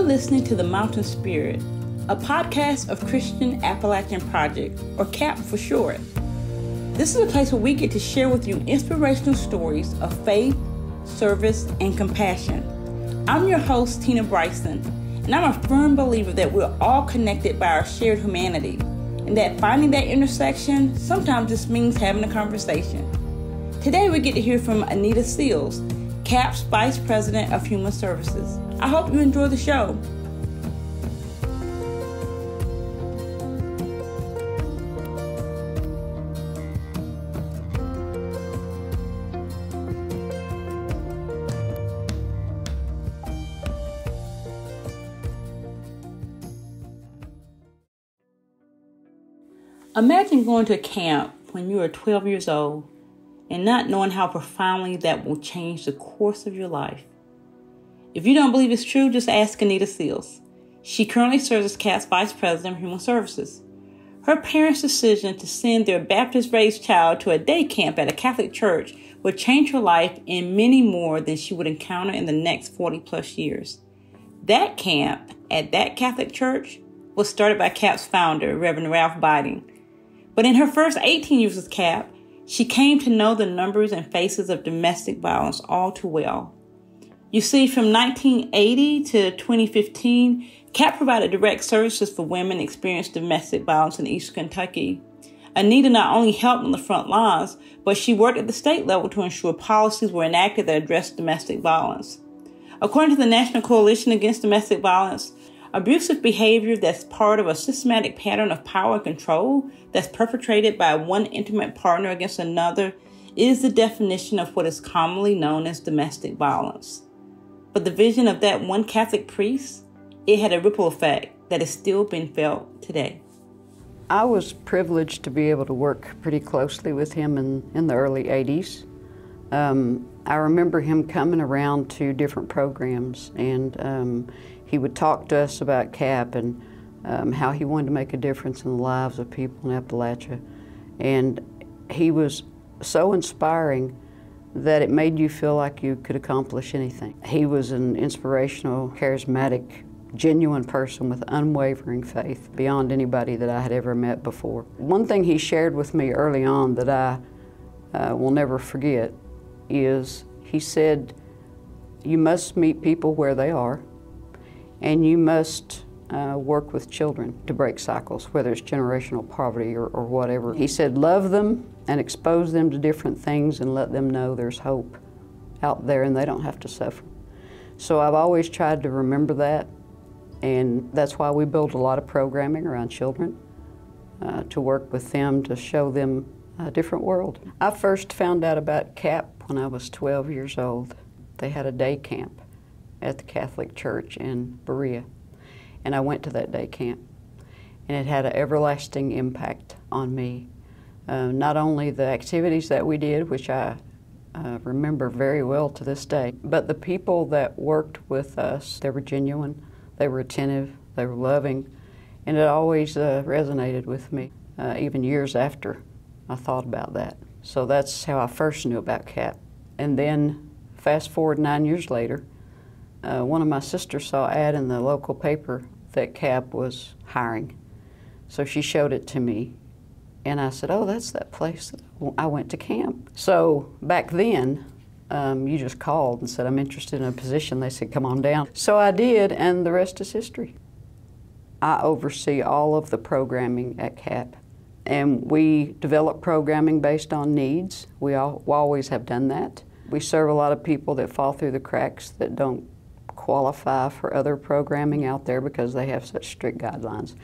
listening to The Mountain Spirit, a podcast of Christian Appalachian Project, or CAP for short. This is a place where we get to share with you inspirational stories of faith, service, and compassion. I'm your host, Tina Bryson, and I'm a firm believer that we're all connected by our shared humanity, and that finding that intersection sometimes just means having a conversation. Today we get to hear from Anita Seals, CAP's Vice President of Human Services. I hope you enjoy the show. Imagine going to a camp when you are 12 years old and not knowing how profoundly that will change the course of your life. If you don't believe it's true, just ask Anita Seals. She currently serves as CAP's Vice President of Human Services. Her parents' decision to send their Baptist-raised child to a day camp at a Catholic church would change her life and many more than she would encounter in the next 40-plus years. That camp at that Catholic church was started by CAP's founder, Reverend Ralph Biding. But in her first 18 years as CAP, she came to know the numbers and faces of domestic violence all too well. You see, from 1980 to 2015, CAP provided direct services for women experiencing domestic violence in East Kentucky. Anita not only helped on the front lines, but she worked at the state level to ensure policies were enacted that addressed domestic violence. According to the National Coalition Against Domestic Violence, abusive behavior that's part of a systematic pattern of power and control that's perpetrated by one intimate partner against another is the definition of what is commonly known as domestic violence. But the vision of that one Catholic priest, it had a ripple effect that is still being felt today. I was privileged to be able to work pretty closely with him in the early 80s. I remember him coming around to different programs, and he would talk to us about CAP and how he wanted to make a difference in the lives of people in Appalachia. And he was so inspiring that it made you feel like you could accomplish anything. He was an inspirational, charismatic, genuine person with unwavering faith beyond anybody that I had ever met before. One thing he shared with me early on that I will never forget is he said, you must meet people where they are, and you must work with children to break cycles, whether it's generational poverty or whatever. He said, love them and expose them to different things and let them know there's hope out there and they don't have to suffer. So I've always tried to remember that, and that's why we build a lot of programming around children, to work with them, to show them a different world. I first found out about CAP when I was 12 years old. They had a day camp at the Catholic Church in Berea, and I went to that day camp, and it had an everlasting impact on me. Not only the activities that we did, which I remember very well to this day, but the people that worked with us, they were genuine, they were attentive, they were loving, and it always resonated with me, even years after I thought about that. So that's how I first knew about CAP. And then, fast forward 9 years later, one of my sisters saw an ad in the local paper that CAP was hiring. So she showed it to me, and I said, oh, that's that place that I went to camp. So back then, you just called and said, I'm interested in a position. They said, come on down. So I did, and the rest is history. I oversee all of the programming at CAP, and we develop programming based on needs. We always have done that. We serve a lot of people that fall through the cracks that don't qualify for other programming out there because they have such strict guidelines.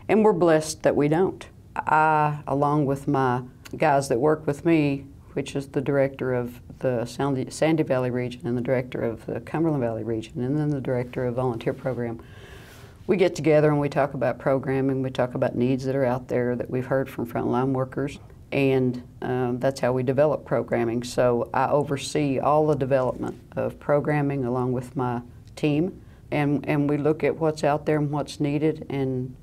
And we're blessed that we don't. I, along with my guys that work with me, which is the director of the Sandy Valley region and the director of the Cumberland Valley region and then the director of volunteer program, we get together and we talk about programming, we talk about needs that are out there that we've heard from frontline workers, and that's how we develop programming. So I oversee all the development of programming along with my team, and we look at what's out there and what's needed and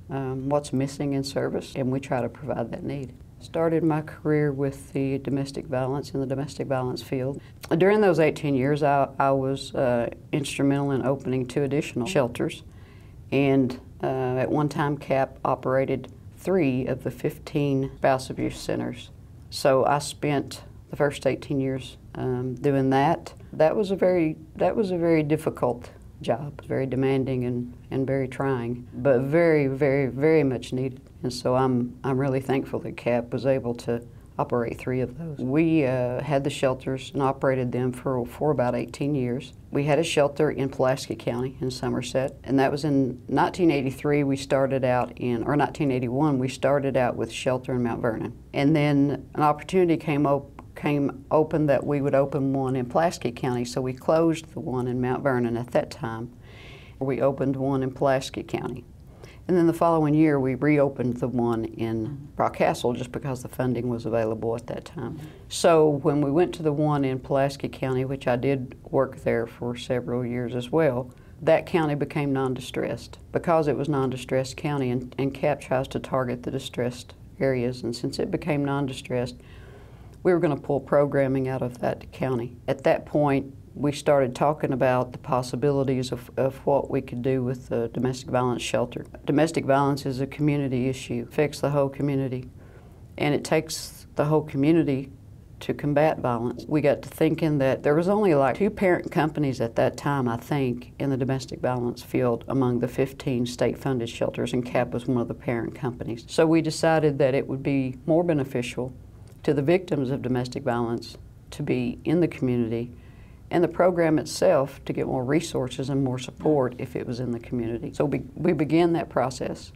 what's missing in service, and we try to provide that need. Started my career with the domestic violence in the domestic violence field. During those 18 years, I was instrumental in opening 2 additional shelters. And at one time, CAP operated 3 of the 15 spouse abuse centers. So I spent the first 18 years doing that. That was a very difficult job, very demanding and very trying, but very, very, very much needed. And so I'm really thankful that CAP was able to operate 3 of those. We had the shelters and operated them for about 18 years. We had a shelter in Pulaski County in Somerset, and that was in 1983. We started out in, or 1981, we started out with shelter in Mount Vernon. And then an opportunity came open that we would open one in Pulaski County, so we closed the one in Mount Vernon at that time. We opened one in Pulaski County. And then the following year, we reopened the one in Rock Castle just because the funding was available at that time. So when we went to the one in Pulaski County, which I did work there for several years as well, that county became non-distressed. Because it was non-distressed county, and CAP tries to target the distressed areas, and since it became non-distressed, we were going to pull programming out of that county. At that point, we started talking about the possibilities of what we could do with the domestic violence shelter. Domestic violence is a community issue, affects the whole community, and it takes the whole community to combat violence. We got to thinking that there was only like 2 parent companies at that time, I think, in the domestic violence field among the 15 state-funded shelters, and CAP was one of the parent companies. So we decided that it would be more beneficial to the victims of domestic violence to be in the community, and the program itself to get more resources and more support if it was in the community. So we began that process,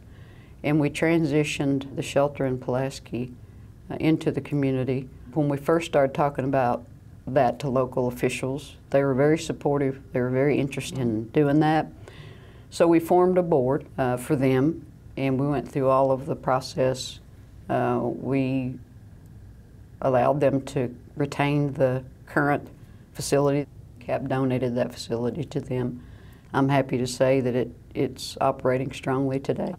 and we transitioned the shelter in Pulaski into the community. When we first started talking about that to local officials, they were very supportive. They were very interested in doing that. So we formed a board for them, and we went through all of the process. We allowed them to retain the current facility. CAP donated that facility to them. I'm happy to say that it's operating strongly today.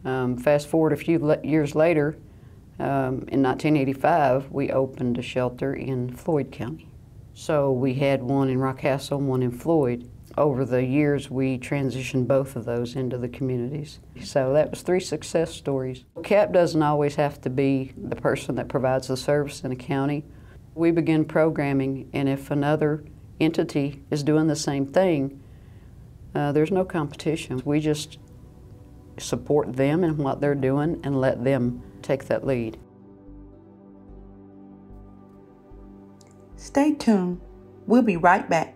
Fast forward a few years later, in 1985, we opened a shelter in Floyd County. So we had one in Rock Castle and one in Floyd. Over the years, we transitioned both of those into the communities. So that was 3 success stories. CAP doesn't always have to be the person that provides the service in a county. We begin programming, and if another entity is doing the same thing, there's no competition. We just support them in what they're doing and let them take that lead. Stay tuned. We'll be right back.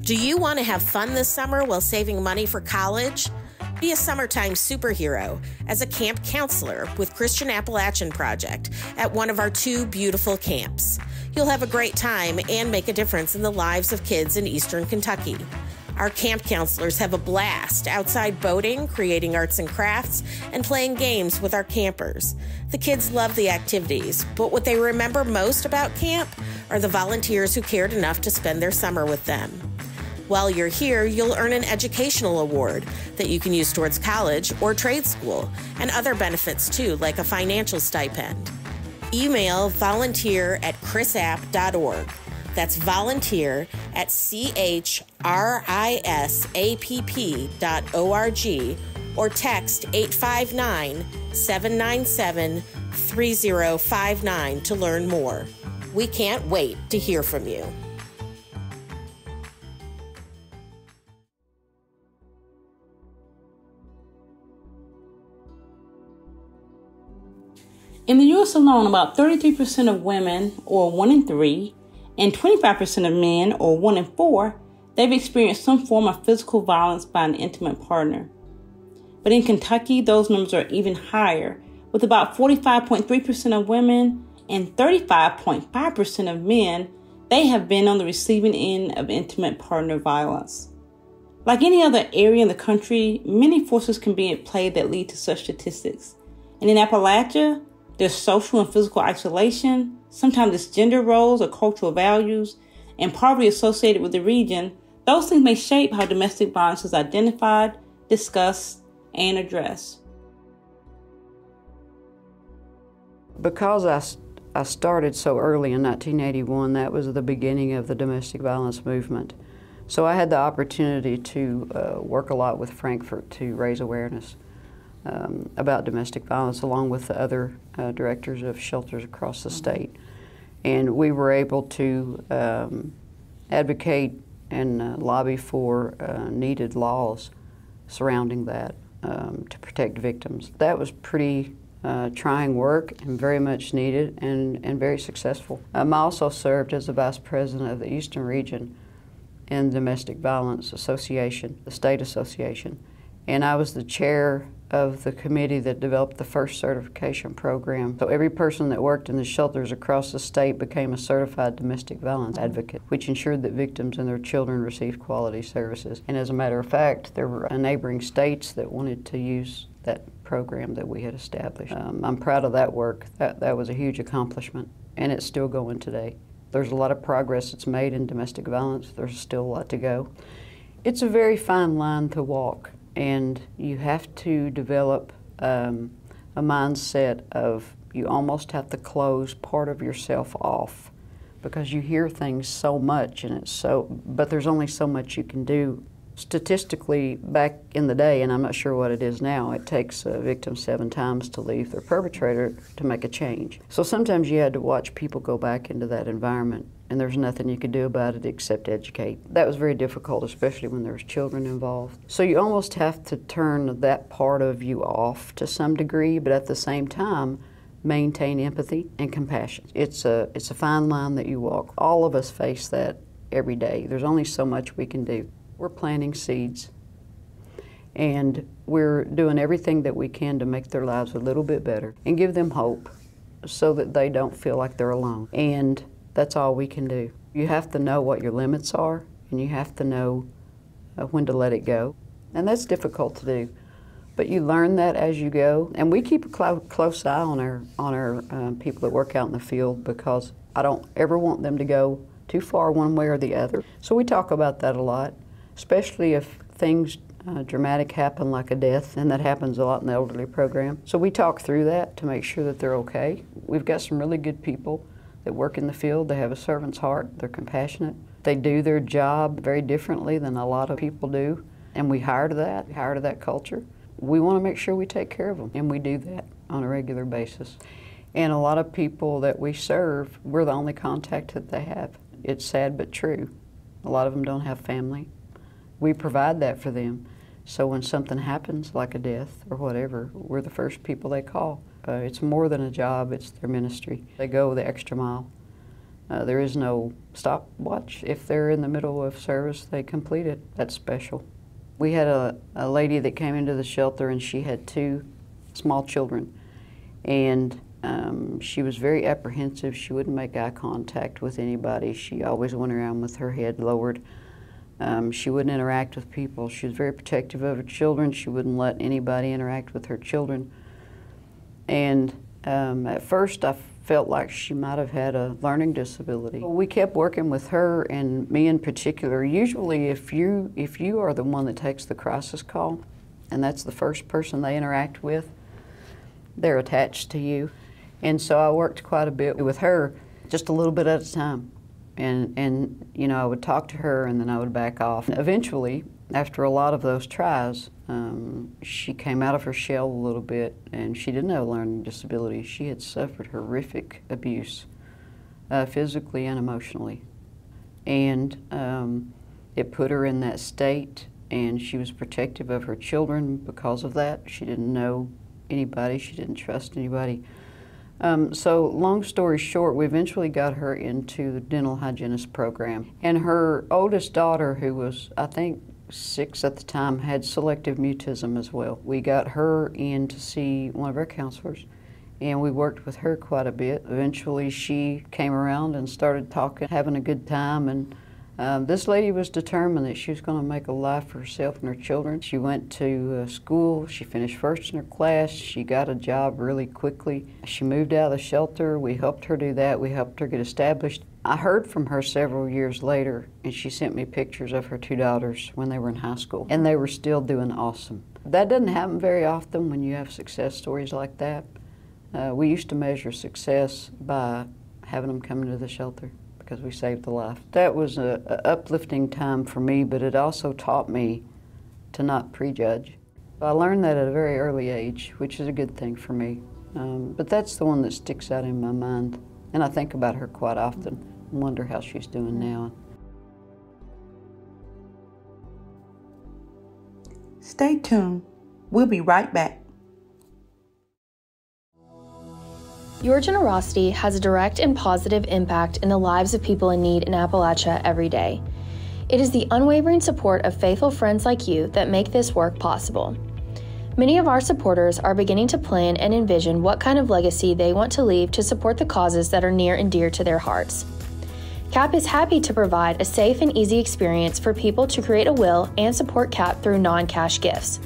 Do you want to have fun this summer while saving money for college? Be a summertime superhero as a camp counselor with Christian Appalachian Project at one of our 2 beautiful camps. You'll have a great time and make a difference in the lives of kids in Eastern Kentucky. Our camp counselors have a blast outside boating, creating arts and crafts, and playing games with our campers. The kids love the activities, but what they remember most about camp are the volunteers who cared enough to spend their summer with them. While you're here, you'll earn an educational award that you can use towards college or trade school, and other benefits too, like a financial stipend. Email volunteer@chrisapp.org. That's volunteer@CHRISAPP.org, or text 859-797-3059 to learn more. We can't wait to hear from you. In the U.S. alone, about 33% of women, or 1 in 3, and 25% of men, or 1 in 4, they've experienced some form of physical violence by an intimate partner. But in Kentucky, those numbers are even higher, with about 45.3% of women and 35.5% of men, they have been on the receiving end of intimate partner violence. Like any other area in the country, many forces can be at play that lead to such statistics. And in Appalachia, there's social and physical isolation, sometimes it's gender roles or cultural values, and poverty associated with the region. Those things may shape how domestic violence is identified, discussed, and addressed. Because I started so early in 1981, that was the beginning of the domestic violence movement. So I had the opportunity to work a lot with Frankfurt to raise awareness about domestic violence, along with the other directors of shelters across the state. And we were able to advocate and lobby for needed laws surrounding that to protect victims. That was pretty trying work and very much needed and very successful. I also served as the vice president of the Eastern Region in the Domestic Violence Association, the state association. And I was the chair of the committee that developed the first certification program. So every person that worked in the shelters across the state became a certified domestic violence advocate, which ensured that victims and their children received quality services. And as a matter of fact, there were neighboring states that wanted to use that program that we had established. I'm proud of that work. That was a huge accomplishment, and it's still going today. There's a lot of progress that's made in domestic violence. There's still a lot to go. It's a very fine line to walk, and you have to develop a mindset of you almost have to close part of yourself off, because you hear things so much, and but there's only so much you can do. Statistically, back in the day, and I'm not sure what it is now, it takes a victim 7 times to leave their perpetrator to make a change. So sometimes you had to watch people go back into that environment, and there's nothing you could do about it except educate. That was very difficult, especially when there's children involved. So you almost have to turn that part of you off to some degree, but at the same time, maintain empathy and compassion. It's a fine line that you walk. All of us face that every day. There's only so much we can do. We're planting seeds, and we're doing everything that we can to make their lives a little bit better and give them hope so that they don't feel like they're alone. And that's all we can do. You have to know what your limits are, and you have to know when to let it go. And that's difficult to do, but you learn that as you go. And we keep a close eye on our people that work out in the field, because I don't ever want them to go too far one way or the other. So we talk about that a lot, especially if things dramatic happen, like a death, and that happens a lot in the elderly program. So we talk through that to make sure that they're okay. We've got some really good people that work in the field. They have a servant's heart. They're compassionate. They do their job very differently than a lot of people do, and we hire to that. We hire to that culture. We want to make sure we take care of them, and we do that on a regular basis. And a lot of people that we serve, we're the only contact that they have. It's sad but true. A lot of them don't have family. We provide that for them. So when something happens, like a death or whatever, we're the first people they call. It's more than a job, it's their ministry. They go the extra mile. There is no stopwatch. If they're in the middle of service, they complete it. That's special. We had a lady that came into the shelter, and she had 2 small children. And she was very apprehensive. She wouldn't make eye contact with anybody. She always went around with her head lowered. She wouldn't interact with people. She was very protective of her children. She wouldn't let anybody interact with her children. And at first I felt like she might have had a learning disability. We kept working with her, and me in particular. Usually if you are the one that takes the crisis call, and that's the first person they interact with, they're attached to you. And so I worked quite a bit with her, just a little bit at a time. And you know, I would talk to her, and then I would back off. Eventually, after a lot of those tries, she came out of her shell a little bit, and she didn't have a learning disability. She had suffered horrific abuse, physically and emotionally. And it put her in that state, and she was protective of her children because of that. She didn't know anybody. She didn't trust anybody. So long story short, we eventually got her into the dental hygienist program. And her oldest daughter, who was, I think, 6 at the time, had selective mutism as well. We got her in to see one of our counselors, and we worked with her quite a bit. Eventually she came around and started talking, having a good time, and this lady was determined that she was going to make a life for herself and her children. She went to school. She finished first in her class. She got a job really quickly. She moved out of the shelter. We helped her do that. We helped her get established. I heard from her several years later, and she sent me pictures of her 2 daughters when they were in high school, and they were still doing awesome. That doesn't happen very often when you have success stories like that. We used to measure success by having them come into the shelter because we saved a life. That was an uplifting time for me, but it also taught me to not prejudge. I learned that at a very early age, which is a good thing for me. But that's the one that sticks out in my mind. And I think about her quite often and wonder how she's doing now. Stay tuned. We'll be right back. Your generosity has a direct and positive impact in the lives of people in need in Appalachia every day. It is the unwavering support of faithful friends like you that make this work possible. Many of our supporters are beginning to plan and envision what kind of legacy they want to leave to support the causes that are near and dear to their hearts. CAP is happy to provide a safe and easy experience for people to create a will and support CAP through non-cash gifts.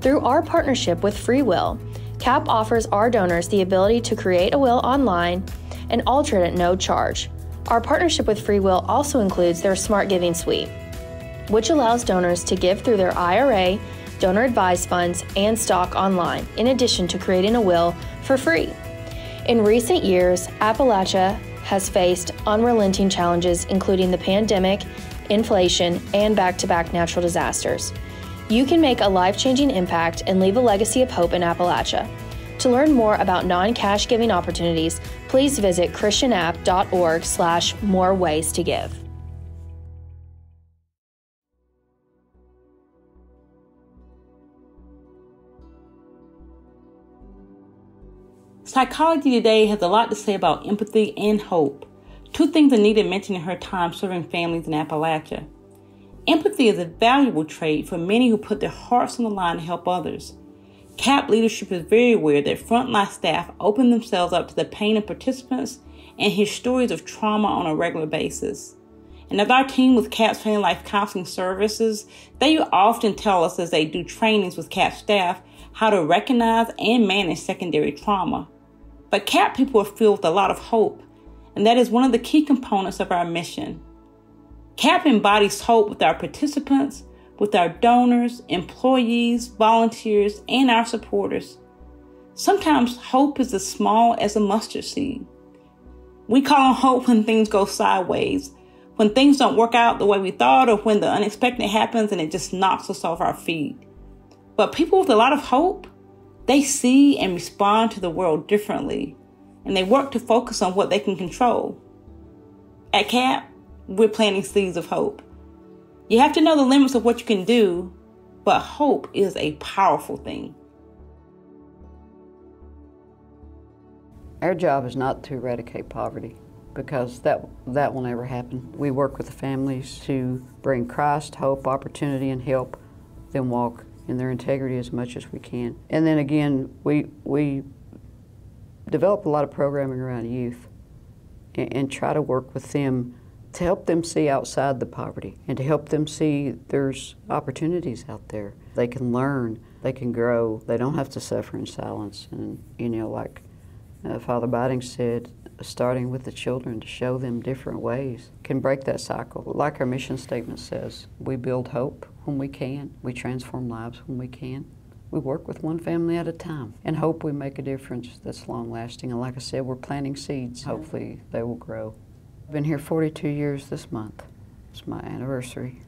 Through our partnership with Free Will, CAP offers our donors the ability to create a will online and alter it at no charge. Our partnership with Free Will also includes their Smart Giving Suite, which allows donors to give through their IRA, donor advised funds, and stock online, in addition to creating a will for free. In recent years, Appalachia has faced unrelenting challenges, including the pandemic, inflation, and back-to-back natural disasters. You can make a life-changing impact and leave a legacy of hope in Appalachia. To learn more about non-cash giving opportunities, please visit christianapp.org/more ways to give. Psychology Today has a lot to say about empathy and hope, two things Anita mentioned in her time serving families in Appalachia. Empathy is a valuable trait for many who put their hearts on the line to help others. CAP leadership is very aware that frontline staff open themselves up to the pain of participants and hear stories of trauma on a regular basis. And as our team with CAP's Family Life Counseling Services, they often tell us as they do trainings with CAP staff how to recognize and manage secondary trauma. But CAP people are filled with a lot of hope, and that is one of the key components of our mission. CAP embodies hope with our participants, with our donors, employees, volunteers, and our supporters. Sometimes hope is as small as a mustard seed. We call on hope when things go sideways, when things don't work out the way we thought, or when the unexpected happens and it just knocks us off our feet. But people with a lot of hope, they see and respond to the world differently, and they work to focus on what they can control. At CAP, we're planting seeds of hope. You have to know the limits of what you can do, but hope is a powerful thing. Our job is not to eradicate poverty, because that will never happen. We work with the families to bring Christ, hope, opportunity, and help them walk in their integrity as much as we can. And then again, we develop a lot of programming around youth and try to work with them to help them see outside the poverty and to help them see there's opportunities out there. They can learn, they can grow, they don't have to suffer in silence. And like Father Biding said, starting with the children to show them different ways can break that cycle. Like our mission statement says, we build hope when we can, we transform lives when we can. We work with one family at a time and hope we make a difference that's long lasting. And like I said, we're planting seeds. Hopefully they will grow. I've been here 42 years this month. It's my anniversary.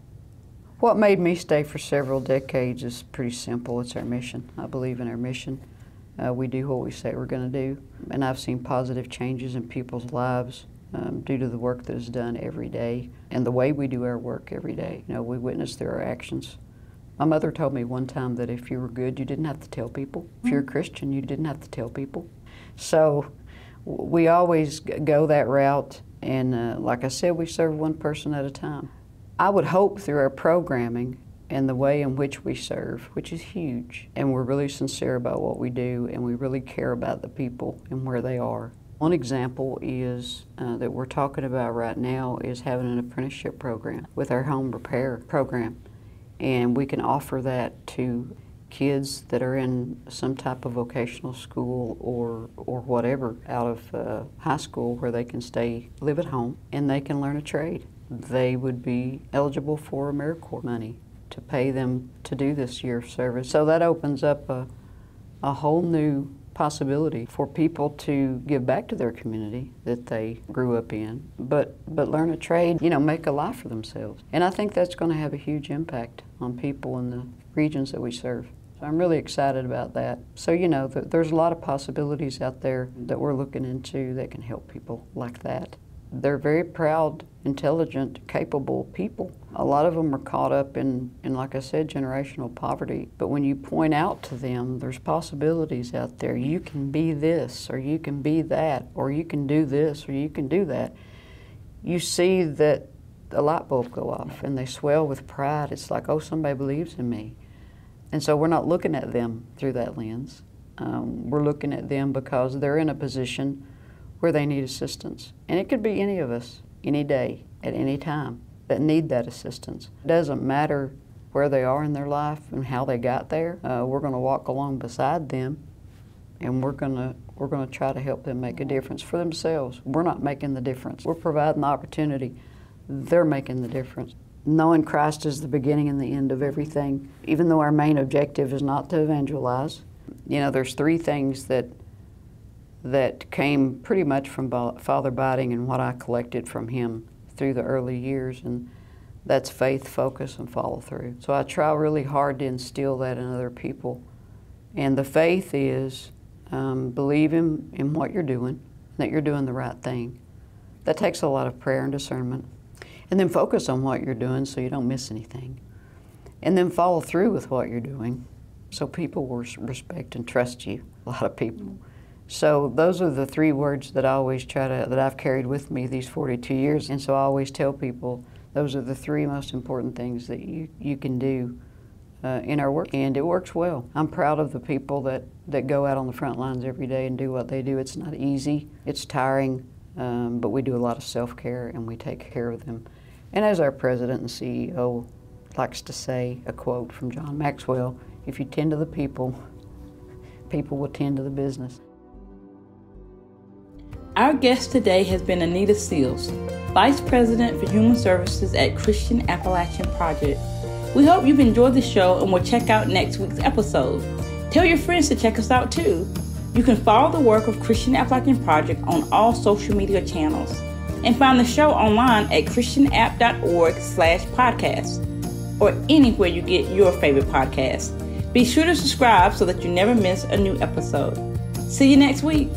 What made me stay for several decades is pretty simple. It's our mission. I believe in our mission. We do what we say we're going to do. And I've seen positive changes in people's lives due to the work that is done every day and the way we do our work every day. We witness through our actions. My mother told me one time that if you were good, you didn't have to tell people. If you're a Christian, you didn't have to tell people. So we always go that route. And like I said, we serve one person at a time. I would hope through our programming and the way in which we serve, which is huge, and we're really sincere about what we do, and we really care about the people and where they are. One example is that we're talking about right now is having an apprenticeship program with our home repair program. And we can offer that to kids that are in some type of vocational school or whatever out of high school where they can live at home, and they can learn a trade. They would be eligible for AmeriCorps money to pay them to do this year of service. So that opens up a whole new possibility for people to give back to their community that they grew up in, but learn a trade, make a life for themselves. And I think that's going to have a huge impact on people in the regions that we serve. So I'm really excited about that. So, there's a lot of possibilities out there that we're looking into that can help people like that. They're very proud, intelligent, capable people. A lot of them are caught up in, like I said, generational poverty. But when you point out to them, there's possibilities out there. You can be this, or you can be that, or you can do this, or you can do that. You see that a light bulb go off, and they swell with pride. It's like, oh, somebody believes in me. And so we're not looking at them through that lens. We're looking at them because they're in a position where they need assistance. And it could be any of us, any day, at any time, that need that assistance. It doesn't matter where they are in their life and how they got there. We're going to walk along beside them, and we're going to try to help them make a difference for themselves. We're not making the difference. We're providing the opportunity. They're making the difference. Knowing Christ is the beginning and the end of everything, even though our main objective is not to evangelize. There's three things that came pretty much from Father Biding and what I collected from him through the early years, and that's faith, focus, and follow through. So I try really hard to instill that in other people. And the faith is believe in what you're doing, that you're doing the right thing. That takes a lot of prayer and discernment. And then focus on what you're doing so you don't miss anything. And then follow through with what you're doing so people will respect and trust you, a lot of people. So those are the three words that I always that I've carried with me these 42 years. And so I always tell people those are the three most important things that you can do in our work. And it works well. I'm proud of the people that go out on the front lines every day and do what they do. It's not easy, it's tiring, but we do a lot of self-care and we take care of them. And as our president and CEO likes to say, a quote from John Maxwell, if you tend to the people, people will tend to the business. Our guest today has been Anita Seals, Vice President for Human Services at Christian Appalachian Project. We hope you've enjoyed the show and will check out next week's episode. Tell your friends to check us out too. You can follow the work of Christian Appalachian Project on all social media channels and find the show online at christianapp.org/podcast or anywhere you get your favorite podcast. Be sure to subscribe so that you never miss a new episode. See you next week.